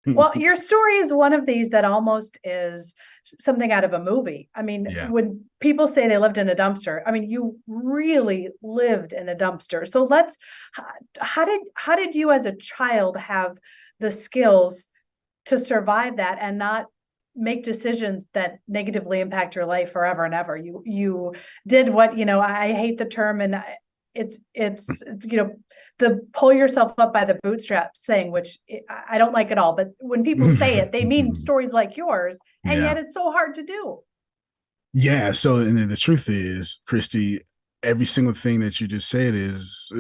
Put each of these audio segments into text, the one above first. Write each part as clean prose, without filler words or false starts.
Well, your story is one of these that almost is something out of a movie. I mean, Yeah. when people say they lived in a dumpster, I mean, you really lived in a dumpster. So how did you as a child have the skills to survive that and not make decisions that negatively impact your life forever and ever? You did what, I hate the term, and it's the pull yourself up by the bootstraps thing, which I don't like at all. But when people say it, they mean stories like yours, and Yeah. yet it's so hard to do. Yeah. So, and then the truth is, Christy, every single thing that you just said is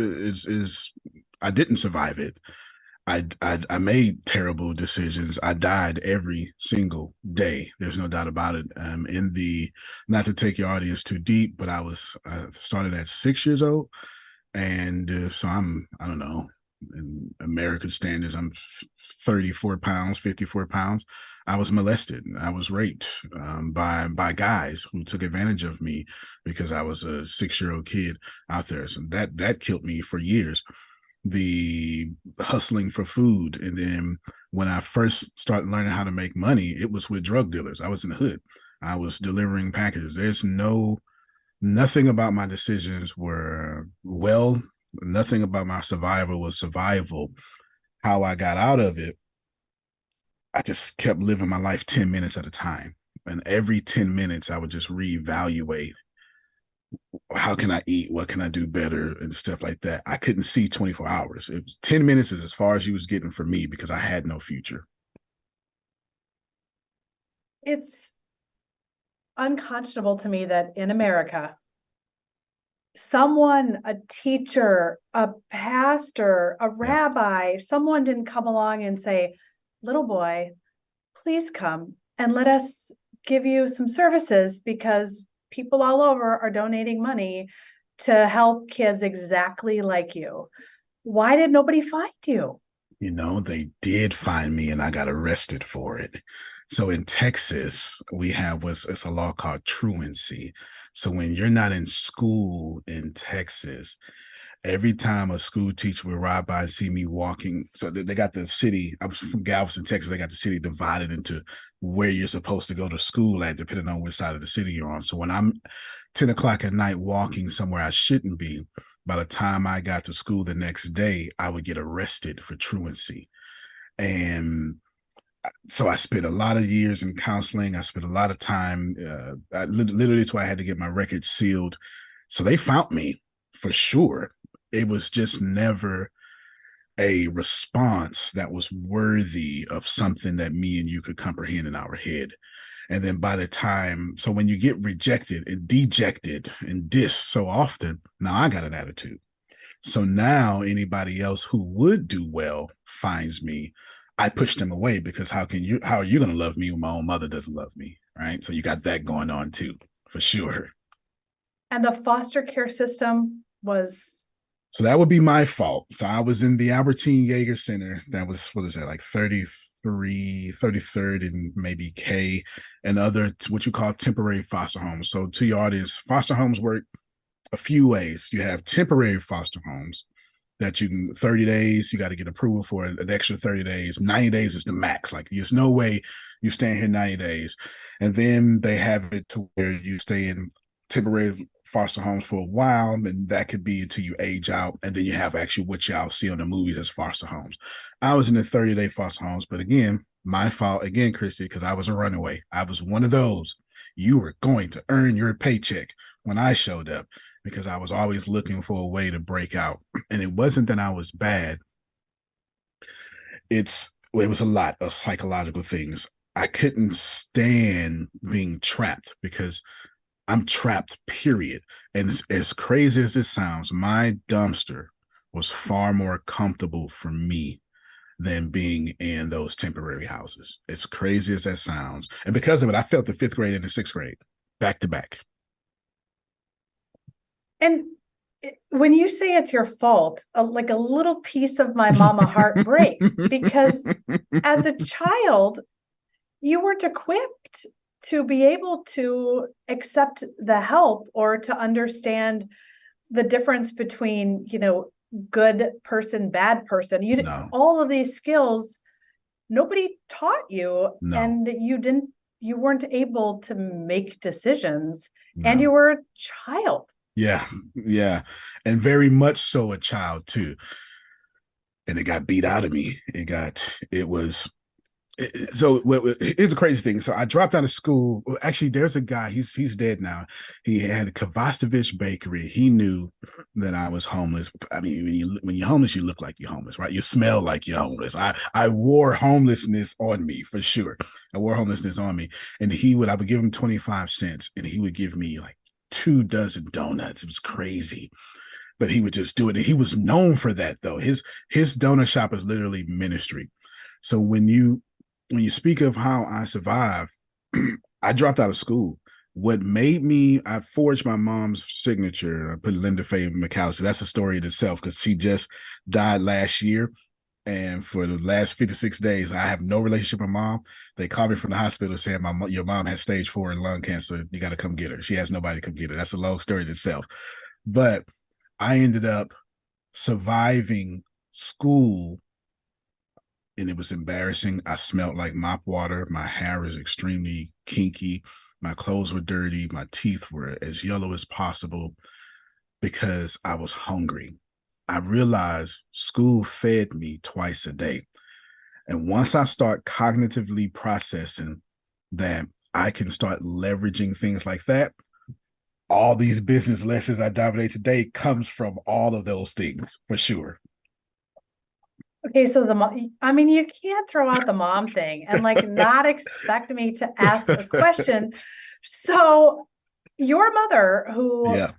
I didn't survive it. I made terrible decisions. I died every single day. There's no doubt about it. In the Not to take your audience too deep, but I started at 6 years old, and so I don't know, in American standards, I'm 34 pounds, 54 pounds. I was molested. I was raped by guys who took advantage of me because I was a 6 year old kid out there. So that killed me for years. The hustling for food, and then when I first started learning how to make money, it was with drug dealers. I was in the hood. I was delivering packages. There's nothing about my decisions were well, nothing about my survival was survival. How I got out of it, I just kept living my life 10 minutes at a time. And every 10 minutes, I would just reevaluate, how can I eat? What can I do better? And stuff like that. I couldn't see 24 hours. It was 10 minutes is as far as you was getting for me because I had no future. It's unconscionable to me that in America, someone, a teacher, a pastor, a Yeah. rabbi, someone didn't come along and say, little boy, please come and let us give you some services, because people all over are donating money to help kids exactly like you. Why did nobody find you? They did find me and I got arrested for it. So in Texas, we have what's it's a law called truancy. So when you're not in school in Texas, every time a school teacher would ride by and see me walking, so they got the city. I'm from Galveston, Texas. They got the city divided into where you're supposed to go to school at, depending on which side of the city you're on. So when I'm 10 o'clock at night walking somewhere I shouldn't be, by the time I got to school the next day, I would get arrested for truancy. And so I spent a lot of years in counseling. I spent a lot of time, literally, that's why I had to get my record sealed. So they found me for sure. It was just never a response that was worthy of something that me and you could comprehend in our head. And then by the time, so when you get rejected and dejected and dissed so often, now I got an attitude. So now anybody else who would do well finds me, I push them away because how are you going to love me when my own mother doesn't love me? Right. So you got that going on too, for sure. And the foster care system was, So that would be my fault. So I was in the Albertine Jaeger Center. That was, what is that, like 33rd and maybe K, and other, what you call temporary foster homes. So to your audience, foster homes work a few ways. You have temporary foster homes that you can 30 days, you got to get approval for an extra 30 days. 90 days is the max. Like there's no way you stay here 90 days. And then they have it to where you stay in temporary foster homes for a while, and that could be until you age out. And then you have actually what y'all see on the movies as foster homes. I was in the 30-day foster homes, but again, my fault again, Kristi, because I was a runaway. I was one of those. You were going to earn your paycheck when I showed up, because I was always looking for a way to break out. And it wasn't that I was bad. It was a lot of psychological things. I couldn't stand being trapped because I'm trapped, period. And as crazy as it sounds, my dumpster was far more comfortable for me than being in those temporary houses. As crazy as that sounds. And because of it, I felt the fifth grade and the sixth grade back to back. and when you say it's your fault, like a little piece of my mama heart breaks, because as a child, you weren't equipped to be able to accept the help or to understand the difference between, good person, bad person. You No. all of these skills nobody taught you, No, and you weren't able to make decisions, and no. you were a child. Yeah, yeah. And very much so a child too. And it got beat out of me. It was so here's the crazy thing. So I dropped out of school. Well, actually, there's a guy. He's dead now. He had a Kvastovich bakery. He knew that I was homeless. I mean, when you're homeless, you look like you're homeless, right? You smell like you're homeless. I wore homelessness on me for sure. I wore homelessness on me, and I would give him 25 cents, and he would give me like 2 dozen donuts. It was crazy, but he would just do it. And he was known for that, though. His donut shop is literally ministry. So when you speak of how I survived, I dropped out of school. What made me, I forged my mom's signature. I put Linda Faye McAllister. That's a story in itself because she just died last year. And for the last 56 days, I have no relationship with mom. They called me from the hospital saying, your mom has stage 4 lung cancer. You got to come get her. She has nobody to come get her. That's a long story in itself. But I ended up surviving school, and it was embarrassing. I smelled like mop water. My hair was extremely kinky. My clothes were dirty. My teeth were as yellow as possible because I was hungry. I realized school fed me twice a day. And once I start cognitively processing that I can start leveraging things like that, all these business lessons I dominate today comes from all of those things for sure. Okay, so I mean, you can't throw out the mom thing and like not expect me to ask a question. So your mother, who Yeah,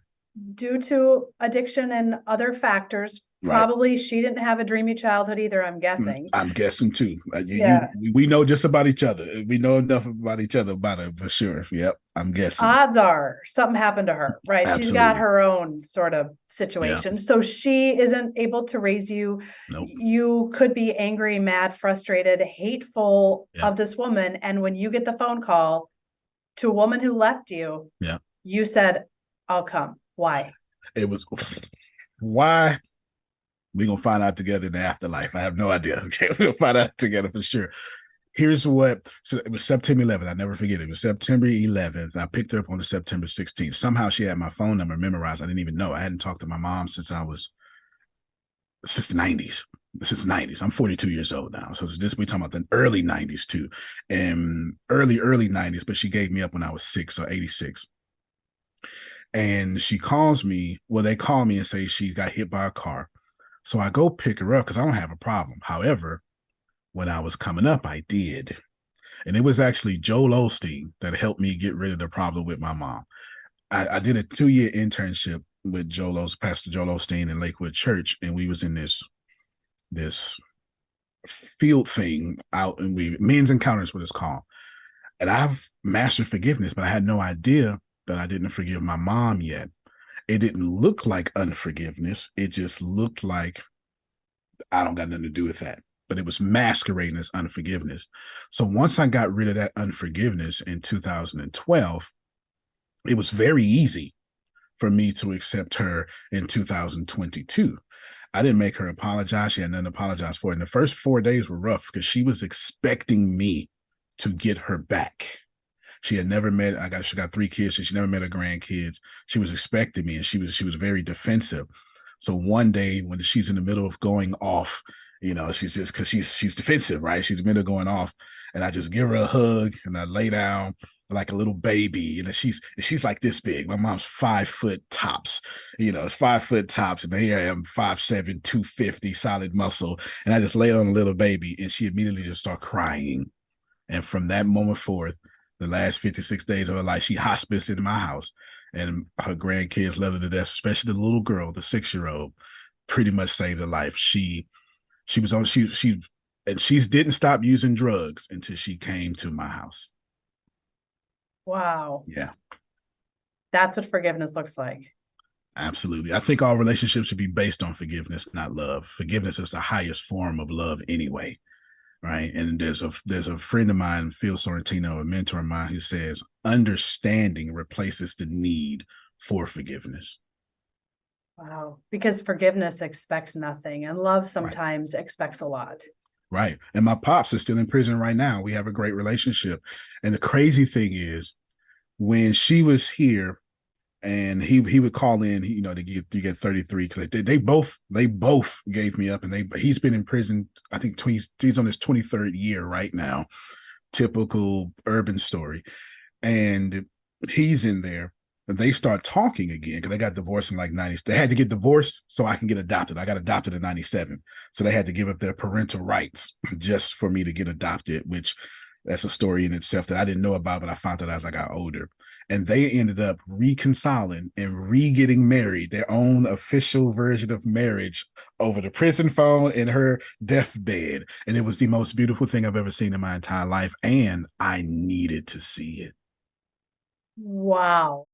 due to addiction and other factors, right. probably she didn't have a dreamy childhood either, I'm guessing. I'm guessing too. Yeah. We know just about each other. We know enough about each other about it for sure. Yep, I'm guessing. Odds are something happened to her, right? She's got Absolutely. her own sort of Yeah. situation. So she isn't able to raise you. Nope. You could be angry, mad, frustrated, hateful Yeah. of this woman. And when you get the phone call to a woman who left you, Yeah. you said, I'll come. Why? It was why we gonna find out together in the afterlife. I have no idea. Okay, we're gonna find out together for sure. Here's what. So it was September 11th. I never forget it. It was September 11th. I picked her up on the September 16th. Somehow she had my phone number memorized. I didn't even know. I hadn't talked to my mom since the 90s. Since 90s. I'm 42 years old now. So we talking about the early 90s too. And early 90s, but she gave me up when I was 6, so 86. And she calls me. Well, they call me and say she got hit by a car. So I go pick her up because I don't have a problem. However, when I was coming up, I did. And it was actually Joel Osteen that helped me get rid of the problem with my mom. I did a 2-year internship with Pastor Joel Osteen in Lakewood Church, and we was in this field thing out, and men's encounters, what it's called. And I've mastered forgiveness, but I had no idea that I didn't forgive my mom yet. It didn't look like unforgiveness. It just looked like I don't got nothing to do with that. But it was masquerading as unforgiveness. So once I got rid of that unforgiveness in 2012, it was very easy for me to accept her in 2022. I didn't make her apologize. She had nothing to apologize for. And the first 4 days were rough because she was expecting me to get her back. She had never met. She got 3 kids, so she never met her grandkids. She was expecting me, and she was very defensive. So one day when she's in the middle of going off, she's just because she's defensive, right? She's in the middle of going off, and I just give her a hug and I lay down like a little baby. She's like this big. My mom's 5 foot tops. It's 5 foot tops, and here I am, 5'7", 250, solid muscle, and I just lay on a little baby, and she immediately just start crying. And from that moment forth, the last 56 days of her life, she hospiced in my house, and her grandkids loved her to death, especially the little girl, the 6-year-old, pretty much saved her life. She didn't stop using drugs until she came to my house. Wow. Yeah, That's what forgiveness looks like. absolutely. I think all relationships should be based on forgiveness, not love. Forgiveness is the highest form of love anyway. Right. And there's a friend of mine, Phil Sorrentino, a mentor of mine, who says understanding replaces the need for forgiveness. Wow. Because forgiveness expects nothing and love Right. sometimes expects a lot. Right. And my pops is still in prison right now. We have a great relationship. And the crazy thing is, when she was here, and he would call in, to get 33, because they both gave me up, and he's been in prison. I think he's on his 23rd year right now. Typical urban story. And he's in there. And they start talking again because they got divorced in like 90s. They had to get divorced so I can get adopted. I got adopted in 97. So they had to give up their parental rights just for me to get adopted, which that's a story in itself that I didn't know about, but I found out as I got older. And they ended up reconciling and re-getting married, their own official version of marriage, over the prison phone in her deathbed. And it was the most beautiful thing I've ever seen in my entire life. And I needed to see it. Wow.